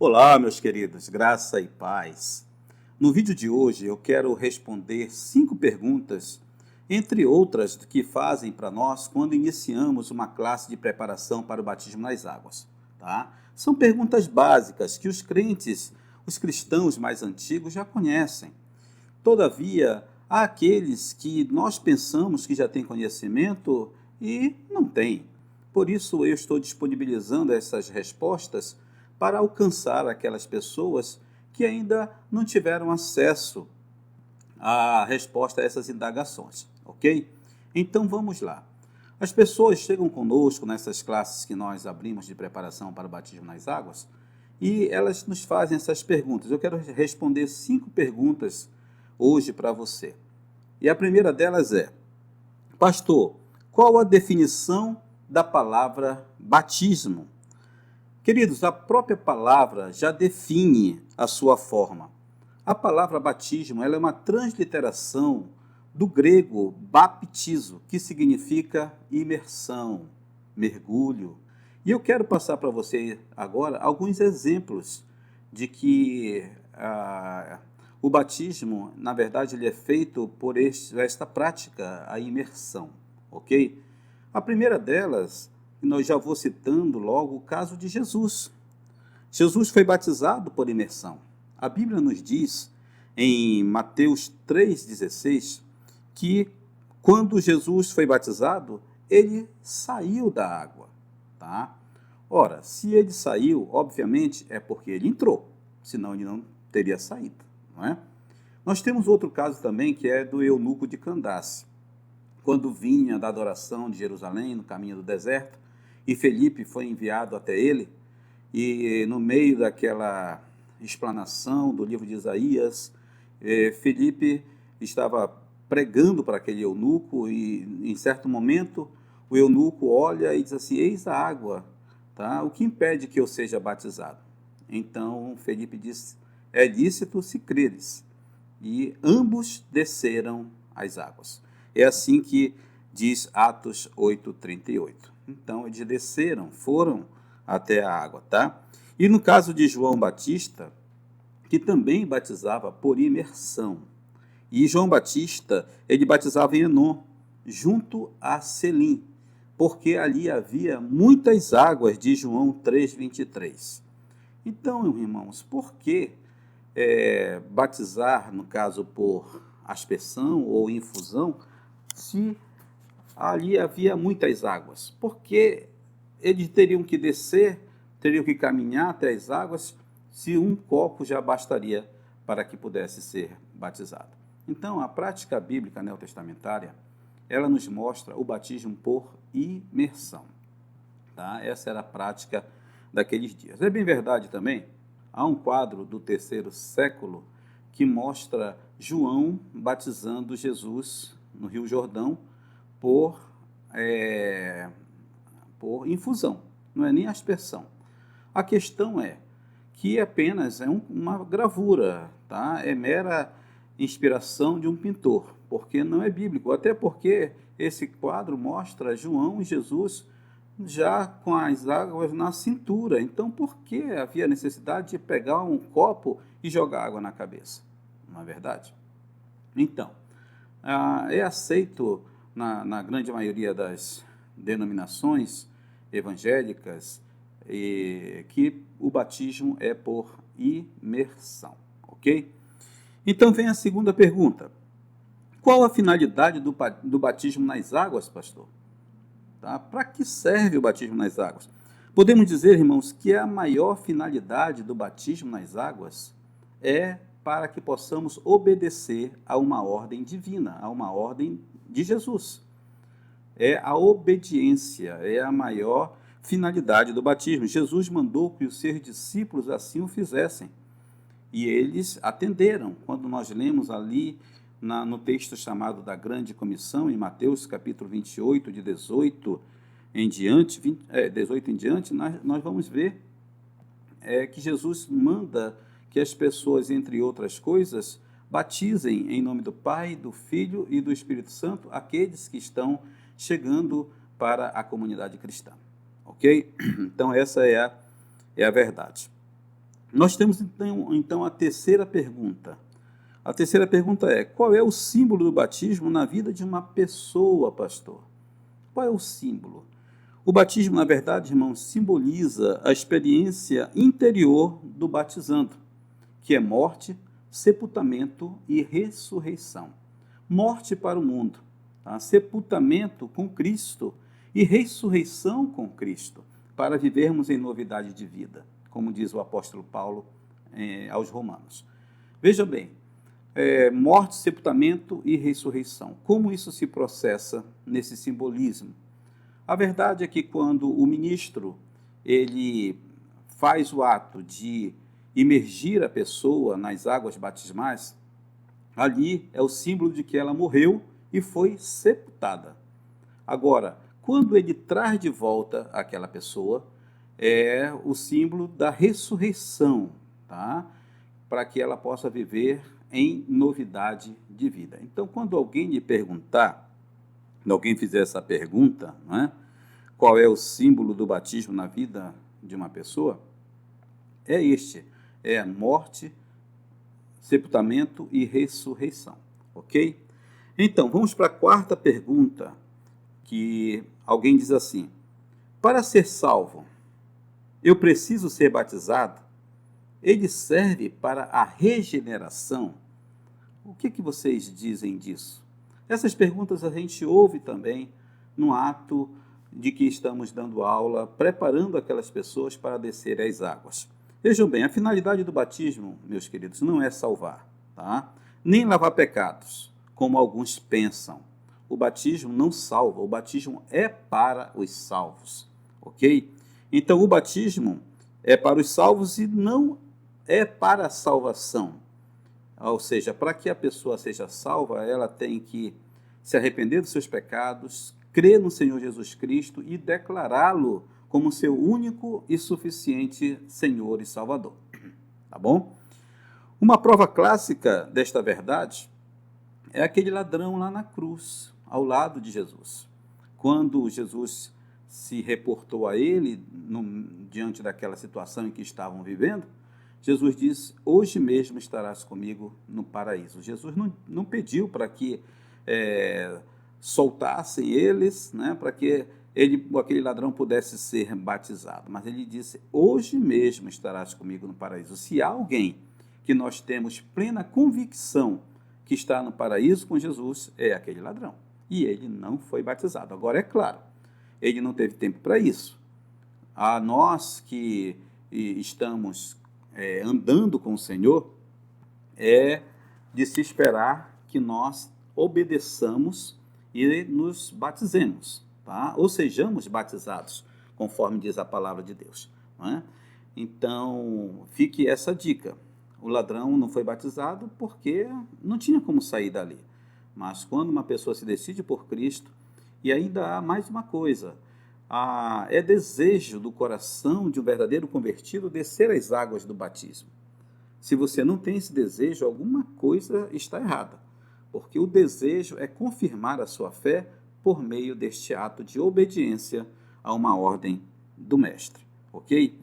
Olá, meus queridos, graça e paz. No vídeo de hoje eu quero responder 5 perguntas, entre outras que fazem para nós quando iniciamos uma classe de preparação para o batismo nas águas. Tá? São perguntas básicas que os crentes, os cristãos mais antigos já conhecem. Todavia, há aqueles que nós pensamos que já têm conhecimento e não têm. Por isso eu estou disponibilizando essas respostas para alcançar aquelas pessoas que ainda não tiveram acesso à resposta a essas indagações, ok? Então vamos lá. As pessoas chegam conosco nessas classes que nós abrimos de preparação para o batismo nas águas e elas nos fazem essas perguntas. Eu quero responder 5 perguntas hoje para você. E a primeira delas é: pastor, qual a definição da palavra batismo? Queridos, a própria palavra já define a sua forma. A palavra batismo ela é uma transliteração do grego baptizo, que significa imersão, mergulho. E eu quero passar para você agora alguns exemplos de que o batismo, na verdade, ele é feito por esta prática, a imersão, ok? A primeira delas, nós já vou citando logo o caso de Jesus. Jesus foi batizado por imersão. A Bíblia nos diz, em Mateus 3,16, que quando Jesus foi batizado, ele saiu da água. Tá? Ora, se ele saiu, obviamente é porque ele entrou, senão ele não teria saído. Não é? Nós temos outro caso também, que é do eunuco de Candace. Quando vinha da adoração de Jerusalém, no caminho do deserto, e Felipe foi enviado até ele, e no meio daquela explanação do livro de Isaías, Felipe estava pregando para aquele eunuco, e em certo momento o eunuco olha e diz assim: eis a água, tá? O que impede que eu seja batizado? Então Felipe diz: é lícito se creres. E ambos desceram às águas. É assim que diz Atos 8:38. Então eles desceram, foram até a água, tá? E no caso de João Batista, que também batizava por imersão. E João Batista, ele batizava em Enom, junto a Selim, porque ali havia muitas águas, de João 3:23. Então, irmãos, por que batizar, no caso, por aspersão ou infusão, se ali havia muitas águas? Porque eles teriam que descer, teriam que caminhar até as águas, se um copo já bastaria para que pudesse ser batizado. Então, a prática bíblica neotestamentária, ela nos mostra o batismo por imersão. Tá? Essa era a prática daqueles dias. É bem verdade também, há um quadro do 3º século que mostra João batizando Jesus no Rio Jordão por infusão, não é nem aspersão. A questão é que apenas é uma gravura, tá? É mera inspiração de um pintor, porque não é bíblico, até porque esse quadro mostra João e Jesus já com as águas na cintura. Então, por que havia necessidade de pegar um copo e jogar água na cabeça? Não é verdade? Então, é aceito na grande maioria das denominações evangélicas que o batismo é por imersão, ok? Então vem a segunda pergunta: qual a finalidade do batismo nas águas, pastor? Tá? Para que serve o batismo nas águas? Podemos dizer, irmãos, que a maior finalidade do batismo nas águas é para que possamos obedecer a uma ordem divina, a uma ordem de Jesus. É a obediência, é a maior finalidade do batismo. Jesus mandou que os seus discípulos assim o fizessem. E eles atenderam. Quando nós lemos ali no texto chamado da Grande Comissão, em Mateus capítulo 28, de 18 em diante, 18 em diante, nós vamos ver que Jesus manda que as pessoas, entre outras coisas, batizem em nome do Pai, do Filho e do Espírito Santo aqueles que estão chegando para a comunidade cristã. Ok? Então essa é a verdade. Nós temos então a terceira pergunta. A terceira pergunta é: qual é o símbolo do batismo na vida de uma pessoa, pastor? Qual é o símbolo? O batismo, na verdade, irmão, simboliza a experiência interior do batizando, que é morte, sepultamento e ressurreição. Morte para o mundo, tá? Sepultamento com Cristo e ressurreição com Cristo, para vivermos em novidade de vida, como diz o apóstolo Paulo aos Romanos. Veja bem, morte, sepultamento e ressurreição. Como isso se processa nesse simbolismo? A verdade é que quando o ministro ele faz o ato de imergir a pessoa nas águas batismais, ali é o símbolo de que ela morreu e foi sepultada. Agora, quando ele traz de volta aquela pessoa, é o símbolo da ressurreição, tá? Para que ela possa viver em novidade de vida. Então, quando alguém lhe perguntar, quando alguém fizer essa pergunta, não é? Qual é o símbolo do batismo na vida de uma pessoa? É este, é a morte, sepultamento e ressurreição, ok? Então, vamos para a quarta pergunta, que alguém diz assim: para ser salvo, eu preciso ser batizado? Ele serve para a regeneração? O que vocês dizem disso? Essas perguntas a gente ouve também no ato de que estamos dando aula, preparando aquelas pessoas para descer às águas. Vejam bem, a finalidade do batismo, meus queridos, não é salvar, tá? Nem lavar pecados, como alguns pensam. O batismo não salva, o batismo é para os salvos, ok? Então, o batismo é para os salvos e não é para a salvação. Ou seja, para que a pessoa seja salva, ela tem que se arrepender dos seus pecados, crer no Senhor Jesus Cristo e declará-lo como seu único e suficiente Senhor e Salvador. Tá bom? Uma prova clássica desta verdade é aquele ladrão lá na cruz, ao lado de Jesus. Quando Jesus se reportou a ele, diante daquela situação em que estavam vivendo, Jesus disse: hoje mesmo estarás comigo no paraíso. Jesus não pediu para que soltassem eles, né, para que aquele ladrão pudesse ser batizado, mas ele disse: hoje mesmo estarás comigo no paraíso. Se há alguém que nós temos plena convicção que está no paraíso com Jesus, é aquele ladrão. E ele não foi batizado. Agora, é claro, ele não teve tempo para isso. A nós que estamos andando com o Senhor, é de se esperar que nós obedeçamos e nos batizemos, tá? Ou sejamos batizados, conforme diz a palavra de Deus, não é? Então, fique essa dica. O ladrão não foi batizado porque não tinha como sair dali. Mas quando uma pessoa se decide por Cristo, e ainda há mais uma coisa, é desejo do coração de um verdadeiro convertido descer as águas do batismo. Se você não tem esse desejo, alguma coisa está errada, porque o desejo é confirmar a sua fé por meio deste ato de obediência a uma ordem do Mestre, ok?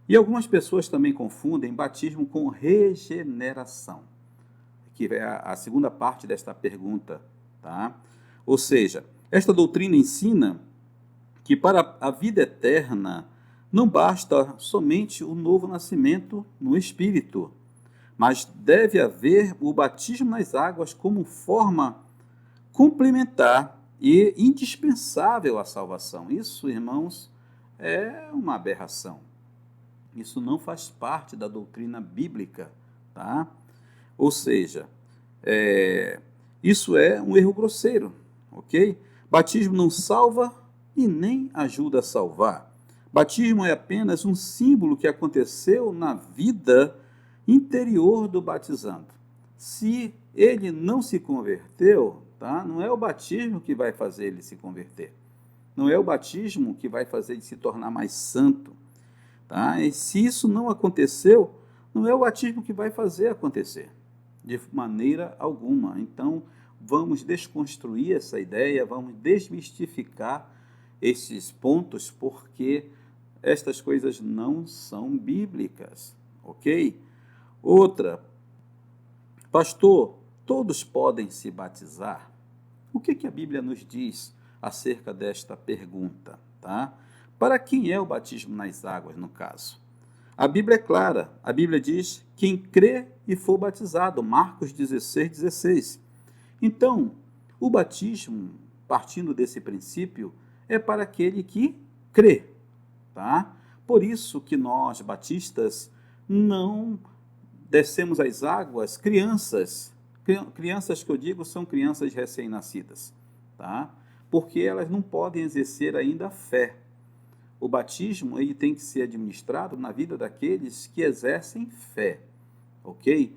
E algumas pessoas também confundem batismo com regeneração, que é a segunda parte desta pergunta, tá? Ou seja, esta doutrina ensina que para a vida eterna não basta somente o novo nascimento no Espírito, mas deve haver o batismo nas águas como forma complementar e indispensável à salvação. Isso, irmãos, é uma aberração. Isso não faz parte da doutrina bíblica, tá? Ou seja, isso é um erro grosseiro, ok? Batismo não salva e nem ajuda a salvar. Batismo é apenas um símbolo que aconteceu na vida interior do batizando. Se ele não se converteu, tá? Não é o batismo que vai fazer ele se converter. Não é o batismo que vai fazer ele se tornar mais santo. Tá? E se isso não aconteceu, não é o batismo que vai fazer acontecer, de maneira alguma. Então, vamos desconstruir essa ideia, vamos desmistificar esses pontos, porque estas coisas não são bíblicas, ok? Outra, pastor, todos podem se batizar? O que a Bíblia nos diz acerca desta pergunta, tá? Para quem é o batismo nas águas, no caso? A Bíblia é clara, a Bíblia diz, quem crê e for batizado, Marcos 16:16. Então, o batismo, partindo desse princípio, é para aquele que crê, tá? Por isso que nós, batistas, não descemos às águas crianças. Crianças que eu digo são crianças recém-nascidas, tá? Porque elas não podem exercer ainda a fé. O batismo ele tem que ser administrado na vida daqueles que exercem fé, ok?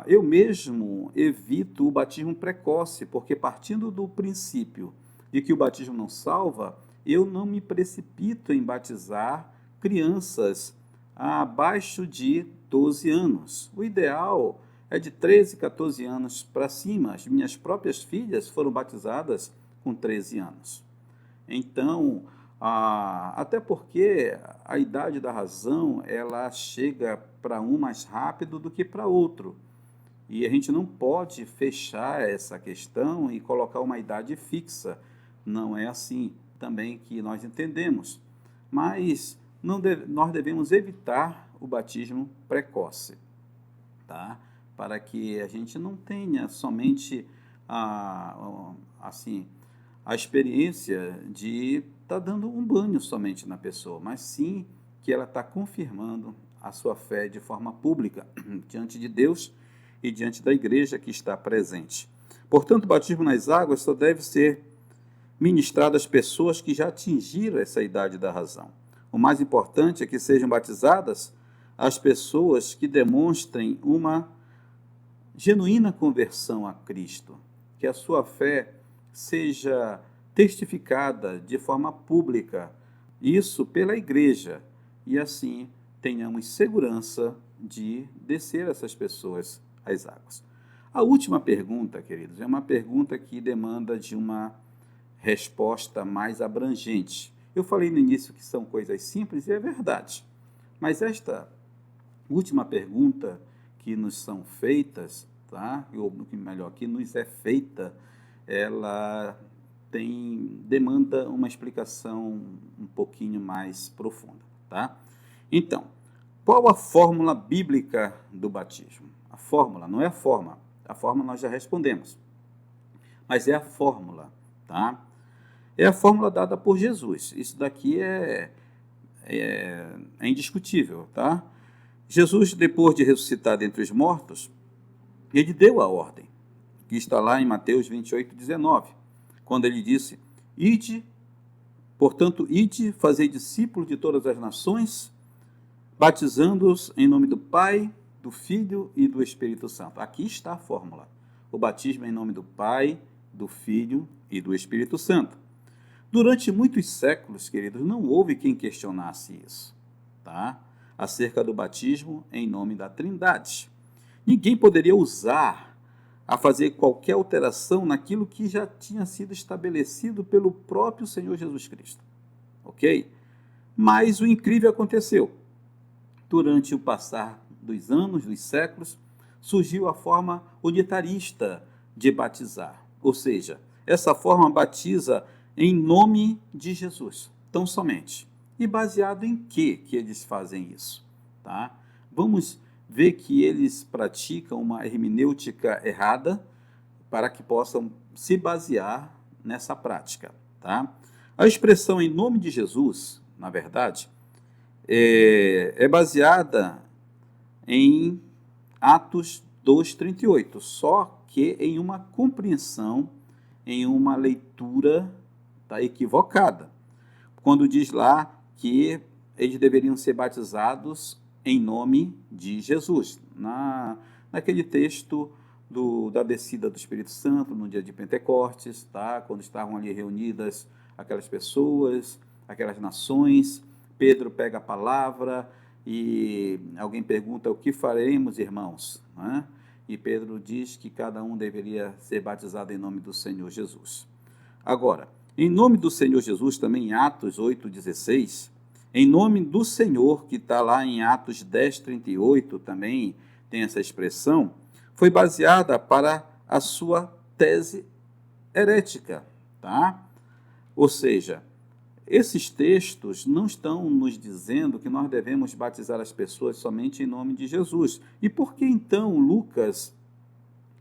Eu mesmo evito o batismo precoce, porque partindo do princípio de que o batismo não salva, eu não me precipito em batizar crianças abaixo de 12 anos. O ideal é de 13, 14 anos para cima. As minhas próprias filhas foram batizadas com 13 anos. Então, até porque a idade da razão ela chega para um mais rápido do que para outro. E a gente não pode fechar essa questão e colocar uma idade fixa. Não é assim também que nós entendemos. Mas nós devemos evitar o batismo precoce, tá? Para que a gente não tenha somente a experiência de estar dando um banho somente na pessoa, mas sim que ela está confirmando a sua fé de forma pública diante de Deus e diante da igreja que está presente. Portanto, o batismo nas águas só deve ser ministrado às pessoas que já atingiram essa idade da razão. O mais importante é que sejam batizadas as pessoas que demonstrem uma genuína conversão a Cristo, que a sua fé seja testificada de forma pública, isso pela igreja, e assim tenhamos segurança de descer essas pessoas às águas. A última pergunta, queridos, é uma pergunta que demanda de uma resposta mais abrangente. Eu falei no início que são coisas simples e é verdade, mas esta última pergunta que nos são feitas, tá? Ou melhor, que nos é feita, ela demanda uma explicação um pouquinho mais profunda, tá? Então, qual a fórmula bíblica do batismo? A fórmula, não é a forma. A forma nós já respondemos. Mas é a fórmula, tá? É a fórmula dada por Jesus. Isso daqui é indiscutível, tá? Jesus, depois de ressuscitar dentre os mortos, ele deu a ordem, que está lá em Mateus 28:19, quando ele disse, ide, fazei discípulos de todas as nações, batizando-os em nome do Pai, do Filho e do Espírito Santo. Aqui está a fórmula. O batismo é em nome do Pai, do Filho e do Espírito Santo. Durante muitos séculos, queridos, não houve quem questionasse isso, tá? Acerca do batismo em nome da Trindade. Ninguém poderia ousar a fazer qualquer alteração naquilo que já tinha sido estabelecido pelo próprio Senhor Jesus Cristo, ok? Mas o incrível aconteceu. Durante o passar dos anos, dos séculos, surgiu a forma unitarista de batizar, ou seja, essa forma batiza em nome de Jesus, tão somente. E baseado em que eles fazem isso? Tá? Vamos ver que eles praticam uma hermenêutica errada para que possam se basear nessa prática. Tá? A expressão em nome de Jesus, na verdade, é baseada em Atos 2:38, só que em uma compreensão, em uma leitura equivocada, quando diz lá que eles deveriam ser batizados em nome de Jesus, naquele texto da descida do Espírito Santo no dia de Pentecostes, tá? Quando estavam ali reunidas aquelas pessoas, aquelas nações, Pedro pega a palavra e alguém pergunta, o que faremos, irmãos? Né? E Pedro diz que cada um deveria ser batizado em nome do Senhor Jesus. Agora, em nome do Senhor Jesus, também em Atos 8:16, Em nome do Senhor, que está lá em Atos 10:38, também tem essa expressão, foi baseada para a sua tese herética, tá? Ou seja, esses textos não estão nos dizendo que nós devemos batizar as pessoas somente em nome de Jesus. E por que então Lucas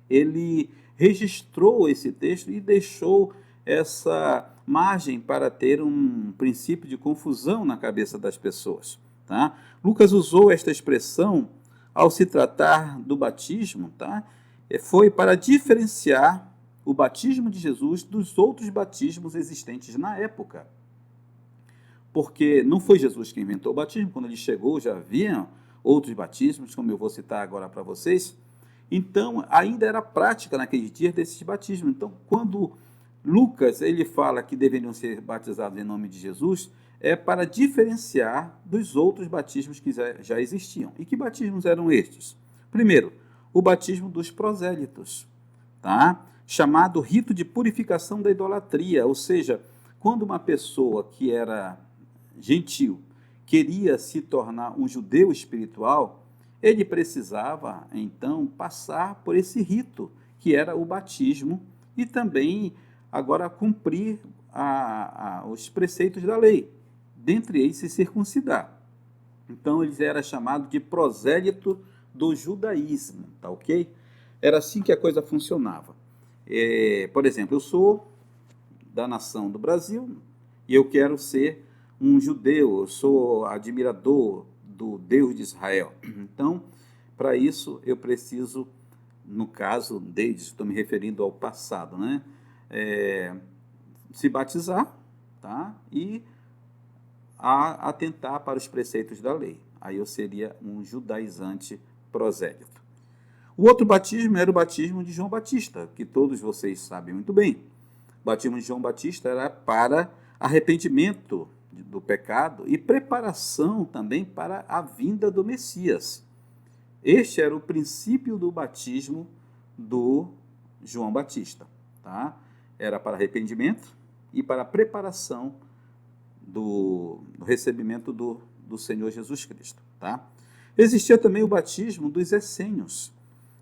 ele registrou esse texto e deixou essa margem para ter um princípio de confusão na cabeça das pessoas, tá? Lucas usou esta expressão ao se tratar do batismo, tá? Foi para diferenciar o batismo de Jesus dos outros batismos existentes na época. Porque não foi Jesus que inventou o batismo, quando ele chegou já havia outros batismos, como eu vou citar agora para vocês. Então, ainda era prática naqueles dias desses batismos. Então, quando Lucas ele fala que deveriam ser batizados em nome de Jesus, é para diferenciar dos outros batismos que já existiam. E que batismos eram estes? Primeiro, o batismo dos prosélitos, tá? Chamado rito de purificação da idolatria, ou seja, quando uma pessoa que era gentil queria se tornar um judeu espiritual, ele precisava, então, passar por esse rito, que era o batismo, e também, agora, cumprir os preceitos da lei, dentre eles se circuncidar. Então, ele era chamado de prosélito do judaísmo, tá ok? Era assim que a coisa funcionava. Por exemplo, eu sou da nação do Brasil e eu quero ser um judeu, eu sou admirador do Deus de Israel. Então, para isso, eu preciso, no caso deles, estou me referindo ao passado, né? Se batizar, tá? E atentar para os preceitos da lei. Aí eu seria um judaizante prosélito. O outro batismo era o batismo de João Batista, que todos vocês sabem muito bem. O batismo de João Batista era para arrependimento do pecado e preparação também para a vinda do Messias. Este era o princípio do batismo do João Batista, tá? Era para arrependimento e para preparação do recebimento do Senhor Jesus Cristo, tá? Existia também o batismo dos essênios,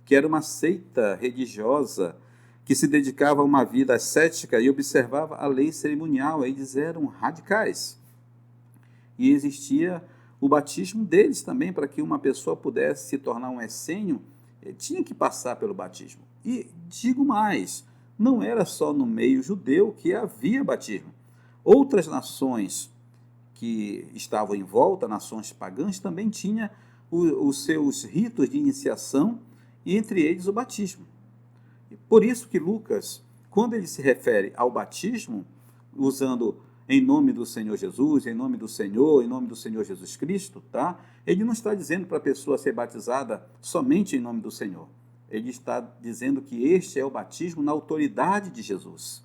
que era uma seita religiosa que se dedicava a uma vida ascética e observava a lei cerimonial. Eles eram radicais. E existia o batismo deles também, para que uma pessoa pudesse se tornar um essênio, tinha que passar pelo batismo. E digo mais, não era só no meio judeu que havia batismo. Outras nações que estavam em volta, nações pagãs, também tinham os seus ritos de iniciação, e entre eles o batismo. Por isso que Lucas, quando ele se refere ao batismo, usando em nome do Senhor Jesus, em nome do Senhor Jesus Cristo, tá? Ele não está dizendo para a pessoa ser batizada somente em nome do Senhor. Ele está dizendo que este é o batismo na autoridade de Jesus.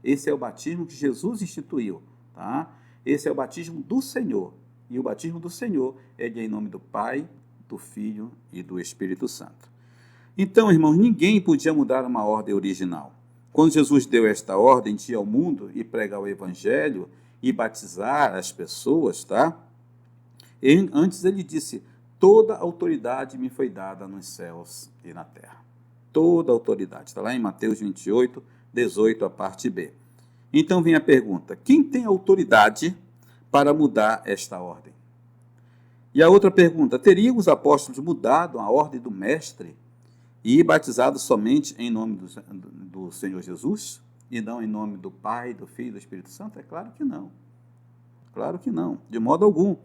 Esse é o batismo que Jesus instituiu, tá? Esse é o batismo do Senhor. E o batismo do Senhor é em nome do Pai, do Filho e do Espírito Santo. Então, irmãos, ninguém podia mudar uma ordem original. Quando Jesus deu esta ordem de ir ao mundo e pregar o evangelho e batizar as pessoas, tá? Antes ele disse: toda autoridade me foi dada nos céus e na terra. Toda autoridade. Está lá em Mateus 28, 18, a parte B. Então vem a pergunta: quem tem autoridade para mudar esta ordem? E a outra pergunta: teriam os apóstolos mudado a ordem do mestre e batizado somente em nome do Senhor Jesus e não em nome do Pai, do Filho e do Espírito Santo? É claro que não. Claro que não, de modo algum.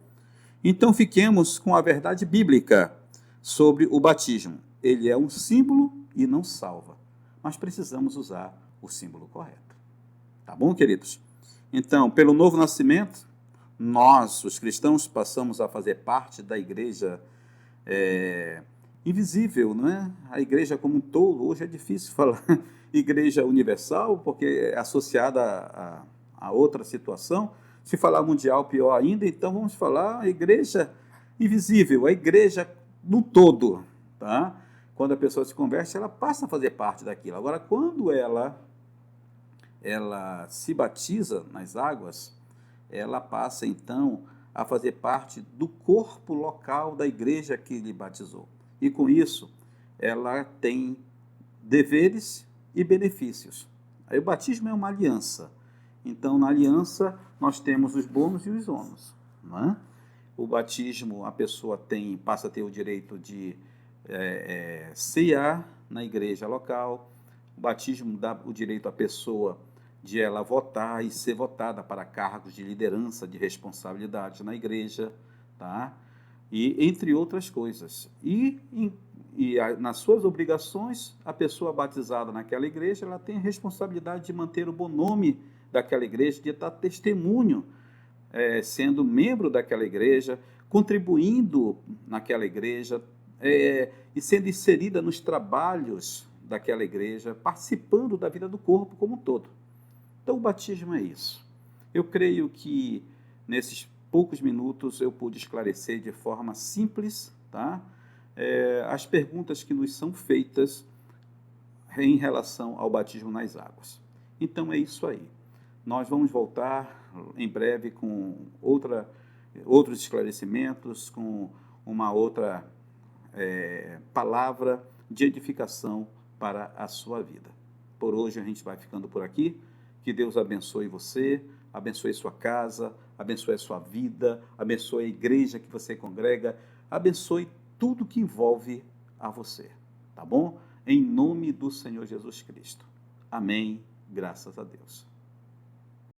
Então fiquemos com a verdade bíblica sobre o batismo. Ele é um símbolo e não salva, mas precisamos usar o símbolo correto. Tá bom, queridos? Então, pelo novo nascimento, nós, os cristãos, passamos a fazer parte da igreja invisível, não é? A igreja como um todo. Hoje é difícil falar igreja universal, porque é associada a outra situação. Se falar mundial, pior ainda. Então vamos falar a igreja invisível, a igreja no todo, tá? Quando a pessoa se converte, ela passa a fazer parte daquilo. Agora, quando ela se batiza nas águas, ela passa então a fazer parte do corpo local da igreja que lhe batizou. E com isso, ela tem deveres e benefícios. Aí o batismo é uma aliança. Então, na aliança, nós temos os bônus e os ônus. Não é? O batismo, a pessoa passa a ter o direito de cear na igreja local. O batismo dá o direito à pessoa de ela votar e ser votada para cargos de liderança, de responsabilidade na igreja, tá? E entre outras coisas. Nas suas obrigações, a pessoa batizada naquela igreja, ela tem a responsabilidade de manter o bom nome daquela igreja, de dar testemunho, sendo membro daquela igreja, contribuindo naquela igreja, e sendo inserida nos trabalhos daquela igreja, participando da vida do corpo como um todo. Então, o batismo é isso. Eu creio que nesses poucos minutos eu pude esclarecer de forma simples, tá? As perguntas que nos são feitas em relação ao batismo nas águas. Então, é isso aí. Nós vamos voltar em breve com outros esclarecimentos, com uma outra palavra de edificação para a sua vida. Por hoje a gente vai ficando por aqui. Que Deus abençoe você, abençoe sua casa, abençoe a sua vida, abençoe a igreja que você congrega, abençoe tudo que envolve a você, tá bom? Em nome do Senhor Jesus Cristo. Amém. Graças a Deus.